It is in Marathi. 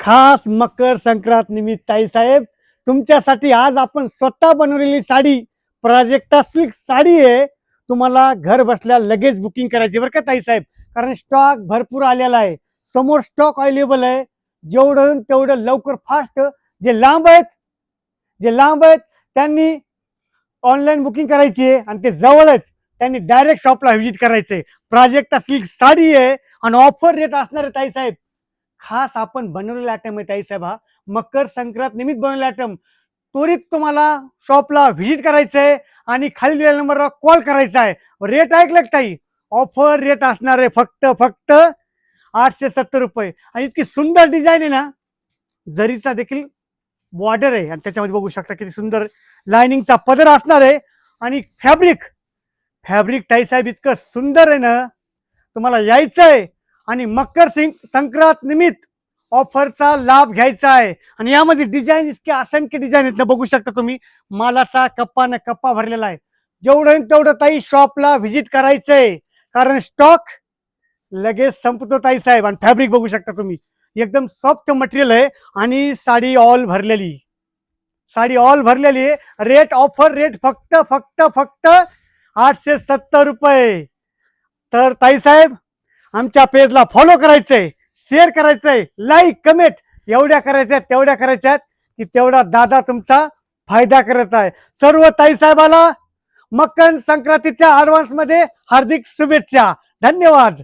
खास मकर संक्रांत निमित्त ताईसाहेब तुमच्यासाठी आज आपण स्वतः बनवलेली साडी प्राजक्ता सिल्क साडी आहे। तुम्हाला घर बसल्या लगेच बुकिंग करायची बरं का ताईसाहेब, कारण स्टॉक भरपूर आलेला आहे, समोर स्टॉक अवेलेबल आहे। जेवढं तेवढं लवकर फास्ट, जे लांब आहेत त्यांनी ऑनलाईन बुकिंग करायची आहे आणि ते जवळ आहेत त्यांनी डायरेक्ट शॉपला व्हिजिट करायचंय। प्राजक्ता सिल्क साडी आहे आणि ऑफर रेट असणार आहे ताईसाहेब। खास आपण बनवलेला आयटम आहे ताईसाहेब, हा मकर संक्रांत निमित्त बनवलेला आयटम। त्वरित तुम्हाला शॉपला व्हिजिट करायचं आहे आणि खाली दिलेल्या नंबरला कॉल करायचा आहे। रेट ऐकलं ताई, ऑफर रेट असणार आहे फक्त 870 रुपये। आणि इतकी सुंदर डिझाईन आहे ना, जरीचा देखील बॉर्डर आहे आणि त्याच्यामध्ये बघू शकता किती सुंदर लाइनिंगचा पदर असणार आहे। आणि फॅब्रिक ताईसाहेब इतकं सुंदर आहे ना, तुम्हाला यायचं आहे आणि मकर संक्रांत निमित्त ऑफरचा लाभ घ्यायचा आहे। आणि यामध्ये डिझाईन इतके असंख्य डिझाईन आहेत ना, बघू शकता तुम्ही, मालाचा कप्पा न कप्पा भरलेला आहे। जेवढं तेवढं ताई शॉपला व्हिजिट करायचंय, कारण स्टॉक लगेच संपतो ताईसाहेब। आणि फॅब्रिक बघू शकता तुम्ही, एकदम सॉफ्ट मटेरियल आहे आणि साडी ऑल भरलेली आहे। रेट ऑफर रेट फक्त 870 रुपये। तर ताईसाहेब आमच्या पेजला फॉलो करायचंय, शेअर करायचंय, लाईक कमेंट एवढ्या करायच्यात की तेवढा दादा तुमचा फायदा करत आहे। सर्व ताईसाहेबाला मकर संक्रांतीच्या ऍडव्हान्स मध्ये हार्दिक शुभेच्छा। धन्यवाद।